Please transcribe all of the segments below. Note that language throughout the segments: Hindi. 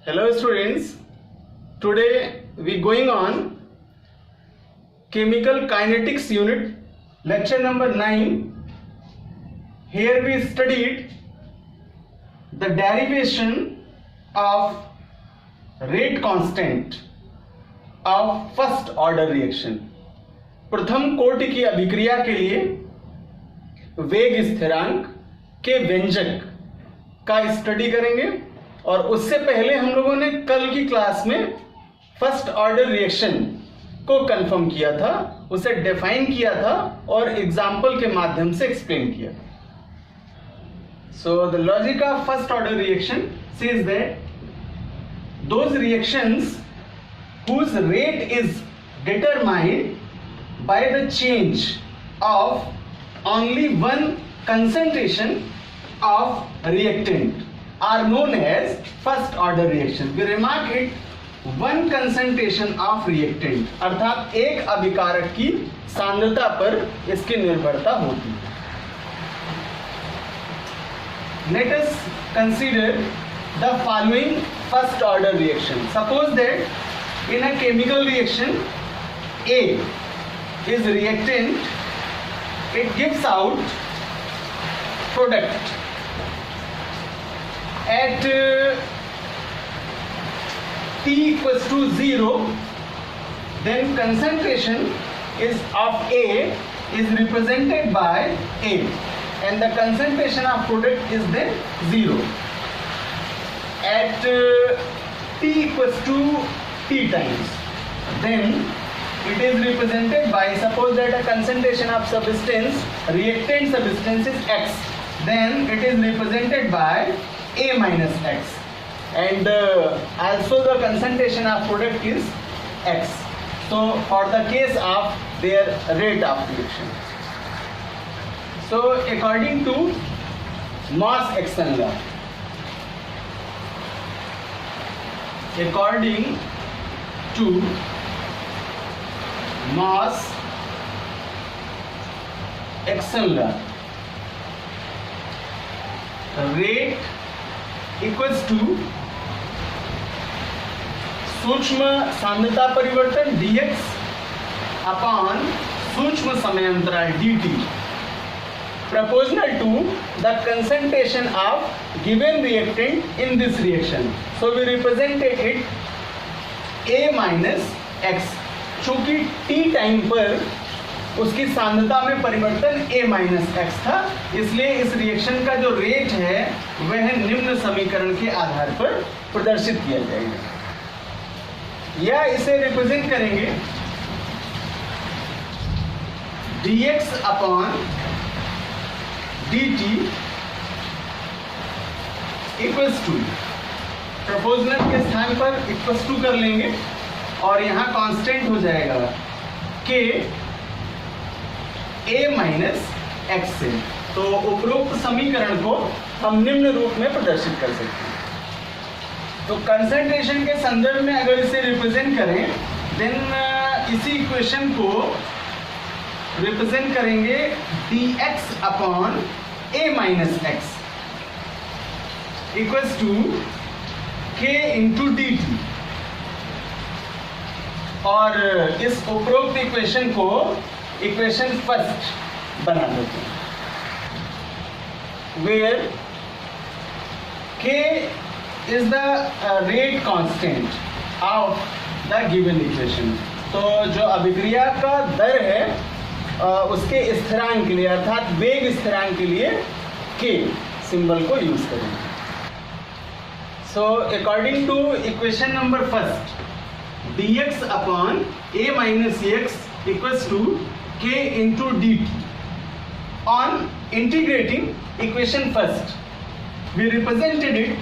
Hello students, today we going on chemical kinetics unit, lecture number 9. Here we studied the derivation of rate constant of first order reaction. प्रथम कोटि की अभिक्रिया के लिए वेग स्थिरांक के व्यंजक का स्टडी करेंगे और उससे पहले हम लोगों ने कल की क्लास में फर्स्ट ऑर्डर रिएक्शन को कंफर्म किया था, उसे डिफाइन किया था और एग्जाम्पल के माध्यम से एक्सप्लेन किया. So the logic of first order reaction says that those reactions whose rate is determined by the change of only one concentration of reactant are known as first order reaction. We remark it, one concentration of reactant, अर्थात एक अभिकारक की सांद्रता पर इसकी निर्भरता होती है. Let us consider the following first order reaction. Suppose that in a chemical reaction, A is reactant, it gives out product at T equals to 0, then concentration is of A is represented by A and the concentration of product is then 0. At T equals to T times, then it is represented by, suppose that a concentration of substance, reactant substance is X, then it is represented by A minus X, and also the concentration of product is X. So for the case of their rate of reaction. So according to Moss-Exton law, according to Moss-Exton law, rate equals to सूक्ष्म सांद्रता परिवर्तन dx अपॉन सूक्ष्म समयांतराल dt proportional to the concentration of given reactant in this reaction. So we represented it A minus X. चूंकि T टाइम पर उसकी सांद्रता में परिवर्तन A माइनस एक्स था, इसलिए इस रिएक्शन का जो रेट है वह निम्न समीकरण के आधार पर प्रदर्शित किया जाएगा, या इसे रिप्रेजेंट करेंगे dx upon dt equals to, proportional के स्थान पर इक्वल्स टू कर लेंगे और यहाँ कांस्टेंट हो जाएगा k A माइनस एक्स से. तो उपरोक्त समीकरण को हम निम्न रूप में प्रदर्शित कर सकते हैं. तो कंसंट्रेशन के संदर्भ में अगर इसे रिप्रेजेंट करें, देन इसी इक्वेशन को रिप्रेजेंट करेंगे dx upon A minus x equals to k into dt, और इस उपरोक्त इक्वेशन को इक्वेशन फर्स्ट बना देते हैं, where k is the rate constant of the given equation. तो जो अभिक्रिया का दर है उसके स्थिरांक के लिए, अर्थात वेग स्थिरांक के लिए k सिंबल को यूज करेंगे. So according to equation number first, dx upon a minus x equals to k into dt. On integrating equation first, we represented it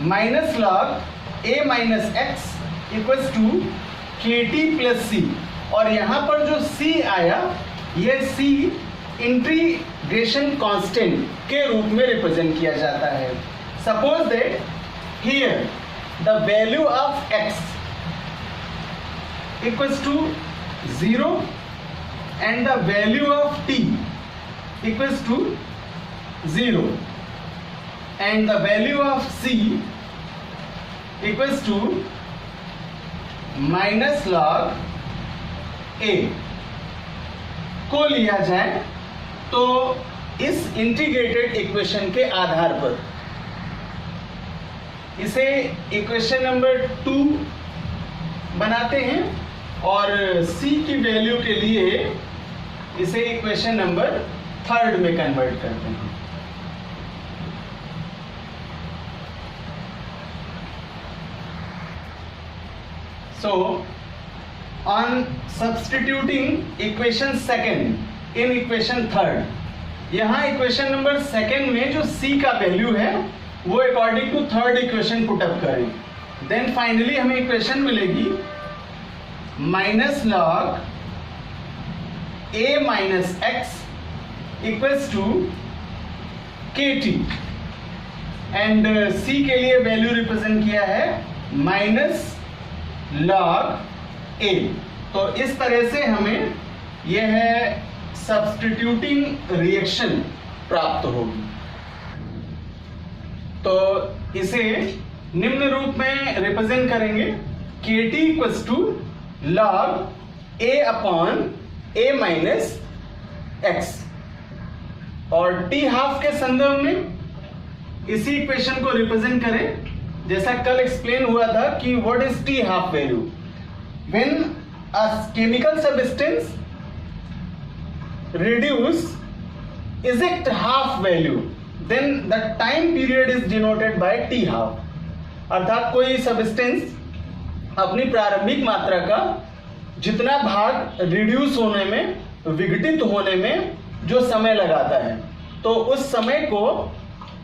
minus log a minus x equals to kt plus c, और यहाँ पर जो c आया ये c इंटीग्रेशन कांस्टेंट के रूप में रिप्रेजेंट किया जाता है. Suppose that here the value of x equals to 0 and the value of t equals to 0 and the value of c equals to minus log a को लिया जाए तो इस इंटीग्रेटेड इक्वेशन के आधार पर इसे इक्वेशन नंबर 2 बनाते हैं और c की वैल्यू के लिए इसे इक्वेशन नंबर 3 में कन्वर्ट करते हैं। So on substituting equation second in equation third, यहाँ इक्वेशन नंबर सेकेंड में जो c का वैल्यू है वो according to third equation put up करें, देन फाइनली हमें इक्वेशन मिलेगी minus log a minus x equals to k t and c के लिए वैल्यू रिप्रेजेंट किया है माइनस लॉग a। तो इस तरह से हमें यह सब्स्टिट्यूटिंग रिएक्शन प्राप्त होगी। तो इसे निम्न रूप में रिप्रेजेंट करेंगे k t equals to log a upon a minus x, और टी हाफ के संदर्भ में इसी इक्वेशन को रिप्रेजेंट करें जैसा कल एक्सप्लेन हुआ था कि what is T half value. When a chemical substance reduce eject half value then the time period is denoted by t half। अर्थात कोई सब्सटेंस अपनी प्रारंभिक मात्रा का जितना भाग रिड्यूस होने में, विघटित होने में जो समय लगाता है तो उस समय को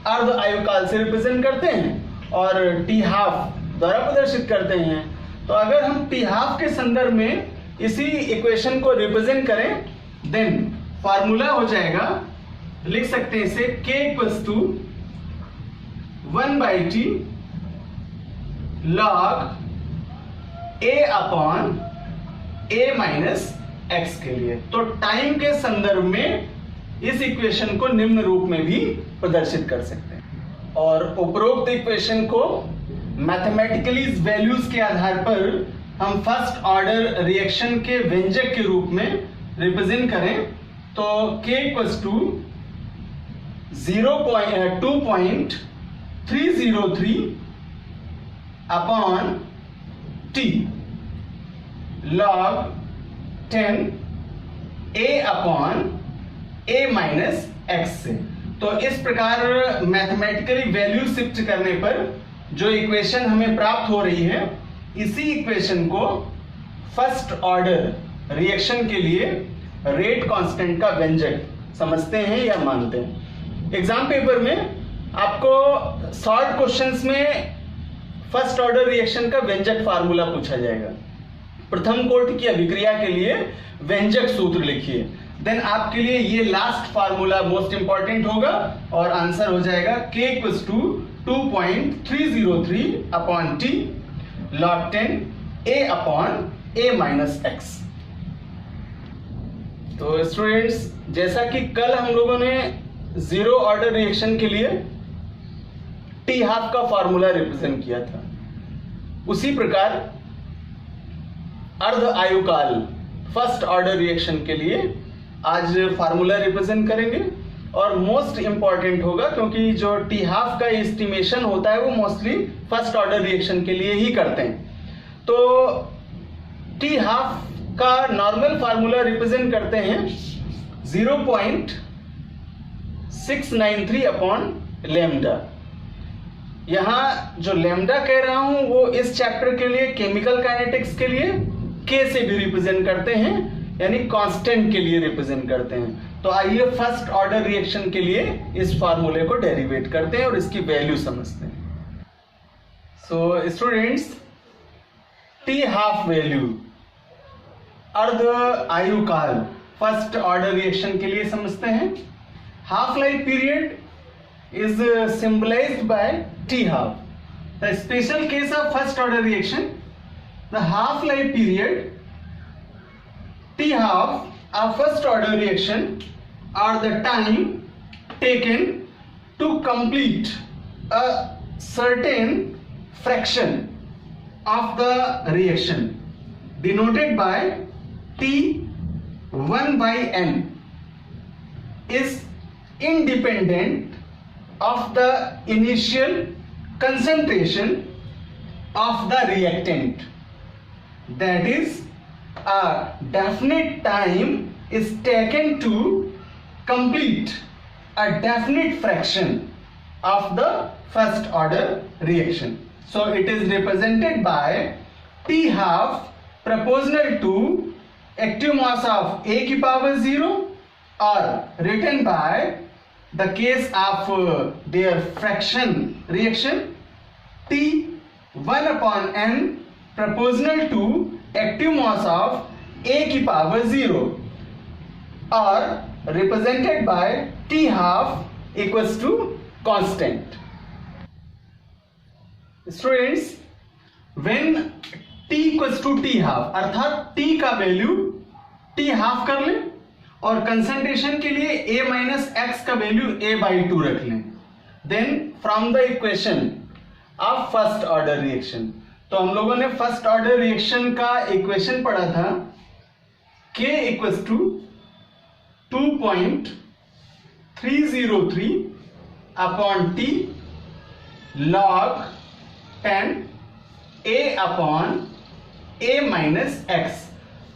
अर्ध आयुकाल से रिप्रेजेंट करते हैं और टी हाफ द्वारा प्रदर्शित करते हैं। तो अगर हम टी हाफ के संदर्भ में इसी इक्वेशन को रिप्रेजेंट करें देन फार्मूला हो जाएगा, लिख सकते हैं इसे k equals to 1/t log a upon a minus x के लिए। तो टाइम के संदर्भ में इस इक्वेशन को निम्न रूप में भी प्रदर्शित कर सकते हैं और उपरोक्त इक्वेशन को मैथमेटिकली वैल्यूज के आधार पर हम फर्स्ट ऑर्डर रिएक्शन के व्यंजक के रूप में रिप्रेजेंट करें तो k equals to 2.303 upon t log 10 a upon a minus x से। तो इस प्रकार मैथमेटिकली वैल्यू शिफ्ट करने पर जो इक्वेशन हमें प्राप्त हो रही है इसी इक्वेशन को फर्स्ट ऑर्डर रिएक्शन के लिए रेट कांस्टेंट का व्यंजक समझते हैं या मानते हैं। एग्जाम पेपर में आपको शॉर्ट क्वेश्चंस में फर्स्ट ऑर्डर रिएक्शन का व्यंजक फार्मूला पूछा जाएगा। प्रथम कोटि की अभिक्रिया के लिए व्यंजक सूत्र लिखिए, देन आपके लिए ये लास्ट फार्मूला मोस्ट इंपॉर्टेंट होगा और आंसर हो जाएगा k equals to 2.303 upon t log 10 a upon a minus x. तो स्टूडेंट्स जैसा कि कल हम लोगों ने जीरो ऑर्डर रिएक्शन के लिए टी हाफ का फार्मूला रिप्रेजेंट किया था, उसी प्रकार अर्ध आयुकाल फर्स्ट ऑर्डर रिएक्शन के लिए आज फार्मूला रिप्रेजेंट करेंगे और मोस्ट इंपॉर्टेंट होगा क्योंकि जो टी हाफ का एस्टिमेशन होता है वो मोस्टली फर्स्ट ऑर्डर रिएक्शन के लिए ही करते हैं। तो टी हाफ का नॉर्मल फार्मूला रिप्रेजेंट करते हैं 0.693 अपॉन लेमडा। यहां जो लेमडा कह रहा हूं वो इस चैप्टर के लिए केमिकल काइनेटिक्स के लिए k से भी रिप्रेजेंट करते हैं, यानी कांस्टेंट के लिए रिप्रेजेंट करते हैं। तो आइए फर्स्ट ऑर्डर रिएक्शन के लिए इस फार्मूले को डेरिवेट करते हैं और इसकी वैल्यू समझते हैं। So students t half value अर्ध आयुकाल फर्स्ट ऑर्डर रिएक्शन के लिए समझते हैं। Half life period is symbolized by t half. The special case of first order reaction, the half life period T half of first order reaction are the time taken to complete a certain fraction of the reaction denoted by T1 by N is independent of the initial concentration of the reactant. That is, a definite time is taken to complete a definite fraction of the first order reaction. So it is represented by T half proportional to active mass of A की power 0, or written by the case of their fraction reaction T1 upon N proportional to active mass of A की power 0, or represented by T half equals to constant. Students, when T equals to T half, अर्थात T का वैल्यू T हाफ कर लें और कंसंट्रेशन के लिए A माइनस एक्स का वैल्यू A बाई 2 रख लें, then from the equation of first order reaction, तो हम लोगों ने फर्स्ट ऑर्डर रिएक्शन का इक्वेशन पढ़ा था K equals to 2.303 upon T log 10 A upon A minus x.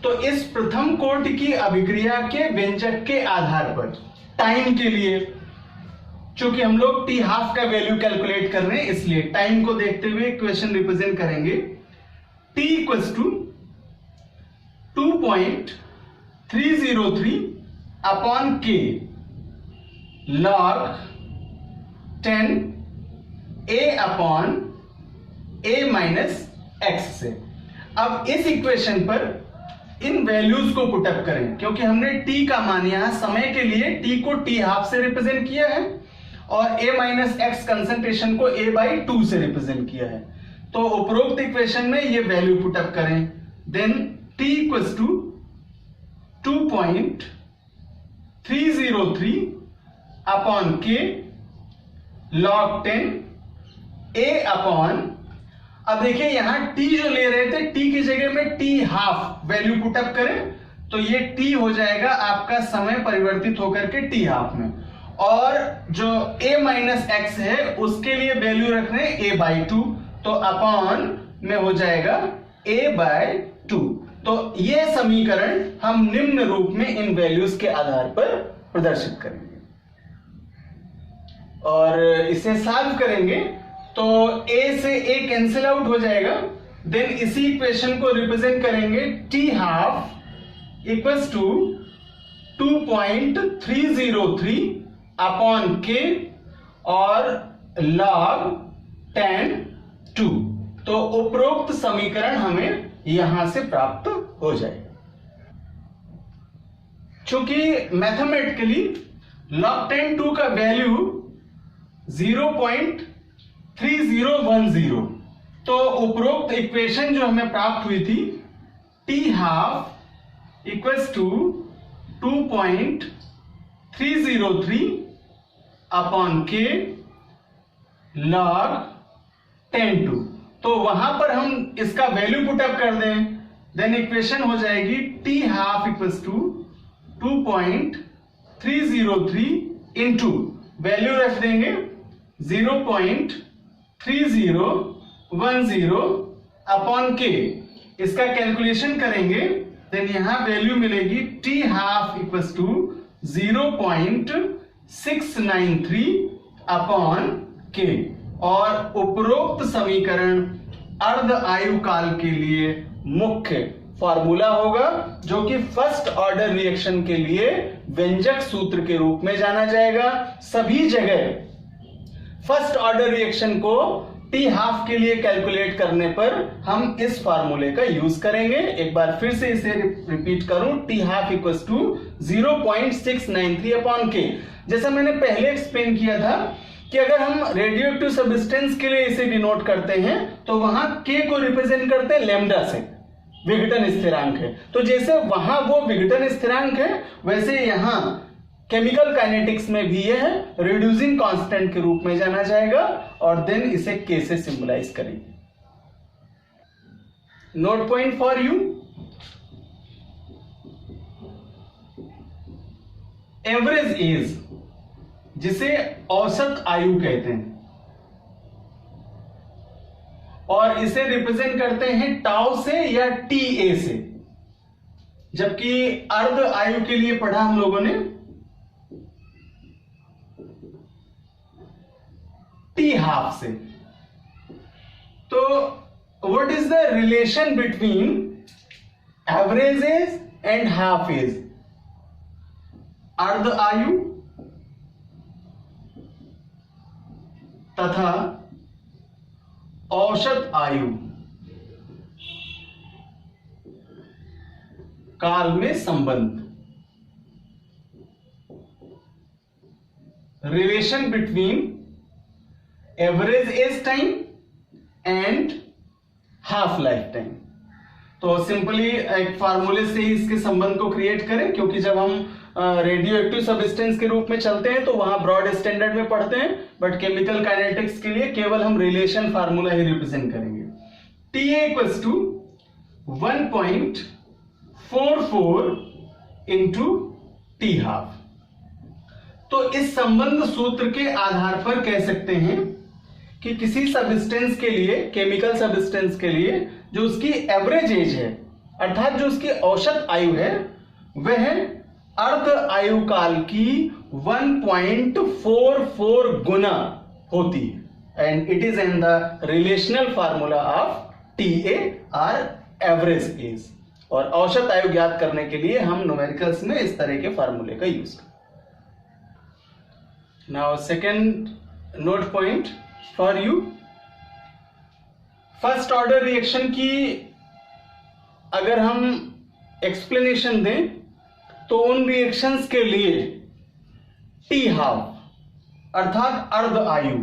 तो इस प्रथम कोटि की अभिक्रिया के व्यंजक के आधार पर टाइम के लिए, चूंकि हम लोग T हाफ का वैल्यू कैलकुलेट कर रहे हैं, इसलिए टाइम को देखते हुए इक्वेशन रिप्रेजेंट करेंगे T equals to 2.303 upon K log 10 A upon A minus x से। अब इस इक्वेशन पर इन वैल्यूज को पुटअप करें, क्योंकि हमने T का मान यहां समय के लिए T को T हाफ से रिप्रेजेंट किया है और A माइनस एक्स कंसंट्रेशन को A बाई 2 से रिप्रेजेंट किया है। तो उपरोक्त इक्वेशन में ये वैल्यू पुटअप करें, then T equals to 2.303 upon K log 10 A upon, अब देखिए यहां T जो ले रहे थे, T की जगह में T हाफ वैल्यू पुटअप करें तो ये T हो जाएगा आपका समय परिवर्तित होकर के T हाफ में, और जो A माइनस एक्स है उसके लिए वैल्यू रख रहे हैं A बाई 2, तो अपॉन में हो जाएगा A बाई 2। तो ये समीकरण हम निम्न रूप में इन वैल्यूज के आधार पर प्रदर्शित करेंगे और इसे सॉल्व करेंगे तो A से A कैंसिल आउट हो जाएगा, देन इसी इक्वेशन को रिप्रेजेंट करेंगे T half equals to 2.303 upon K और log 10 2। तो उपरोक्त समीकरण हमें यहां से प्राप्त हो जाएगा। चूंकि मैथमेटिकली log 10 2 का वैल्यू 0.3010, तो उपरोक्त इक्वेशन जो हमें प्राप्त हुई थी T half equals to 2.303 upon K log 10 2, तो वहां पर हम इसका वैल्यू पुटअप कर दें, देन इक्वेशन हो जाएगी T half equals to 2.303 into value रख देंगे 0.3010 अपॉन K, इसका कैलकुलेशन करेंगे, देन यहां वैल्यू मिलेगी T half equals to 0.693 upon K, और उपरोक्त समीकरण अर्ध आयु काल के लिए मुख्य फॉर्मूला होगा, जो कि फर्स्ट ऑर्डर रिएक्शन के लिए व्यंजक सूत्र के रूप में जाना जाएगा। सभी जगह फर्स्ट ऑर्डर रिएक्शन को T हाफ के लिए कैलकुलेट करने पर हम इस फार्मूले का यूज करेंगे। एक बार फिर से इसे रिपीट करूं, T half equals to 0.693 upon K। जैसा मैंने पहले एक्सप्लेन किया था कि अगर हम रेडियोएक्टिव सब्सटेंस के लिए इसे डिनोट करते हैं तो वहां K को रिप्रेजेंट करते हैं लैम्डा से, विघटन स्थिरांक है। तो जैसे वहां वो विघटन स्थिरांक है, वैसे यहां केमिकल काइनेटिक्स में भी यह रिड्यूसिंग कांस्टेंट के रूप में जाना जाएगा, और देन इसे K से सिंबलाइज करेंगे। Note point for you, average age, जिसे औसत आयु कहते हैं, और इसे रिप्रेजेंट करते हैं टाउ से या टी ए से, जबकि अर्ध आयु के लिए पढ़ा हम लोगों ने टी हाफ से। तो what is the relation between average age and half age? अर्ध आयु तथा औसत आयु काल में संबंध। Relation between average age time and half life time. तो सिंपली एक फार्मूले से ही इसके संबंध को क्रिएट करें, क्योंकि जब हम रेडियो एक्टिव सब्सटेंस के रूप में चलते हैं तो वहां ब्रॉड स्टैंडर्ड में पढ़ते हैं, बट केमिकल काइनेटिक्स के लिए केवल हम रिलेशन फार्मूला ही रिप्रेजेंट करेंगे। T equals to 1.44 into t half. तो इस संबंध सूत्र के आधार पर कह सकते हैं कि किसी सब्सटेंस के लिए, केमिकल सब्सटेंस के लिए, जो उसकी एवरेज एज है, अर्थात जो उसकी औसत आयु है, वह अर्ध आयु काल की 1.44 गुना होती है। And it is in the relational formula of T A R average age. और औसत आयु ज्ञात करने के लिए हम न्यूमेरिकल्स में इस तरह के फार्मूले का यूज करते हैं। Now second note point for you, first order reaction की अगर हम एक्सप्लेनेशन दें तो उन रिएक्शंस के लिए टी हाफ अर्थात अर्ध आयु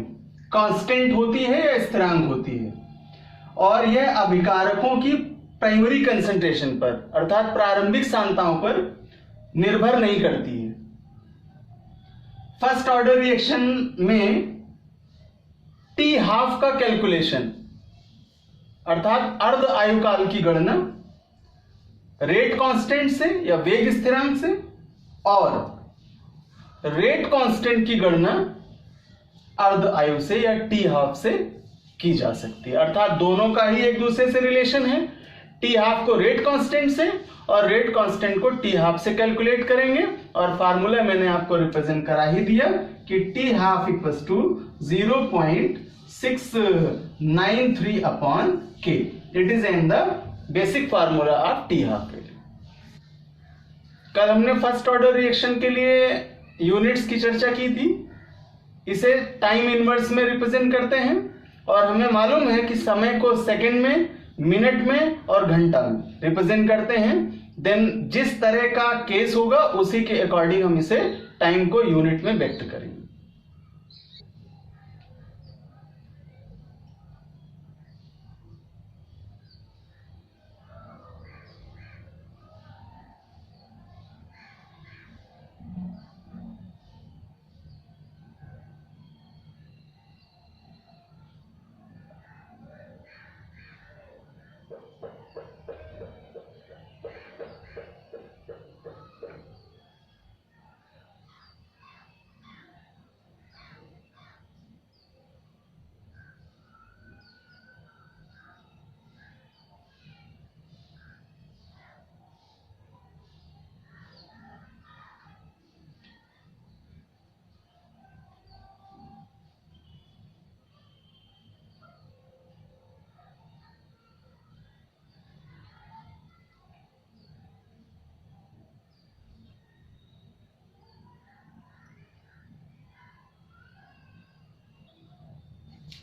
कांस्टेंट होती है या स्थिरांक होती है, और यह अभिकारकों की प्राइमरी कंसंट्रेशन पर अर्थात प्रारंभिक सांद्रताओं पर निर्भर नहीं करती है। फर्स्ट ऑर्डर रिएक्शन में टी हाफ का कैलकुलेशन अर्थात अर्ध आयु काल की गणना रेट कांस्टेंट से या वेग स्थिरांक से, और रेट कांस्टेंट की गणना अर्ध आयु से या टी हाफ से की जा सकती है। अर्थात दोनों का ही एक दूसरे से रिलेशन है। टी हाफ को रेट कांस्टेंट से और रेट कांस्टेंट को टी हाफ से कैलकुलेट करेंगे, और फार्मूला मैंने आपको रिप्रेजेंट करा ही दिया कि t half equals to 0.693 upon k. It is in the basic formula of t half. कल हमने फर्स्ट ऑर्डर रिएक्शन के लिए यूनिट्स की चर्चा की थी। इसे टाइम इनवर्स में रिप्रेजेंट करते हैं, और हमें मालूम है कि समय को सेकंड में, मिनट में और घंटा में रिप्रेजेंट करते हैं। देन जिस तरह का केस होगा उसी के अकॉर्डिंग हम इसे टाइम को यूनिट में व्यक्त करेंगे।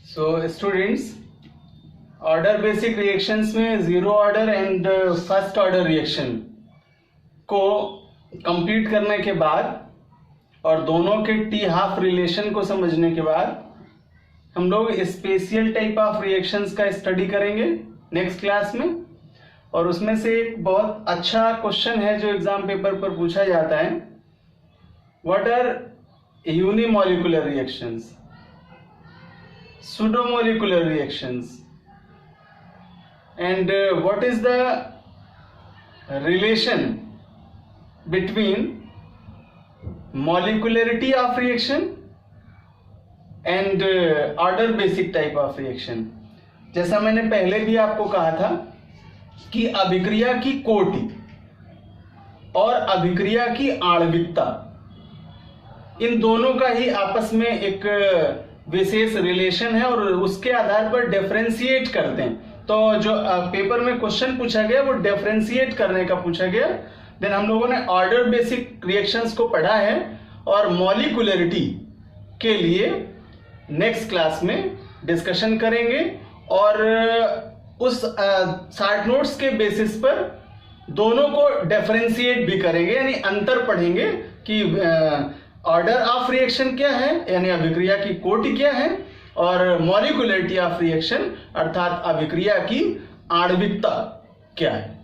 So students, order basic reactions में zero order and first order reaction को कंप्लीट करने के बाद और दोनों के टी हाफ रिलेशन को समझने के बाद हम लोग स्पेशल टाइप ऑफ रिएक्शंस का स्टडी करेंगे नेक्स्ट क्लास में। और उसमें से एक बहुत अच्छा क्वेश्चन है जो एग्जाम पेपर पर पूछा जाता है, what are unimolecular reactions, pseudomolecular reactions and what is the relation between molecularity of reaction and order basic type of reaction. जैसा मैंने पहले भी आपको कहा था कि अभिक्रिया की कोटि और अभिक्रिया की आणविकता, इन दोनों का ही आपस में एक विशेष रिलेशन है और उसके आधार पर डिफरेंशिएट करते हैं. तो जो पेपर में क्वेश्चन पूछा गया वो डिफरेंशिएट करने का पूछा गया. देन हम लोगों ने ऑर्डर बेसिक रिएक्शंस को पढ़ा है और मॉलिक्यूलरिटी के लिए नेक्स्ट क्लास में डिस्कशन करेंगे और उस शॉर्ट नोट्स के बेसिस पर दोनों को डिफरेंशिएट भी करेंगे, यानी अंतर पढ़ेंगे कि ऑर्डर ऑफ रिएक्शन क्या है, यानी अभिक्रिया की कोटि क्या है, और मॉलिक्यूलरिटी ऑफ रिएक्शन अर्थात अभिक्रिया की आणविकता क्या है.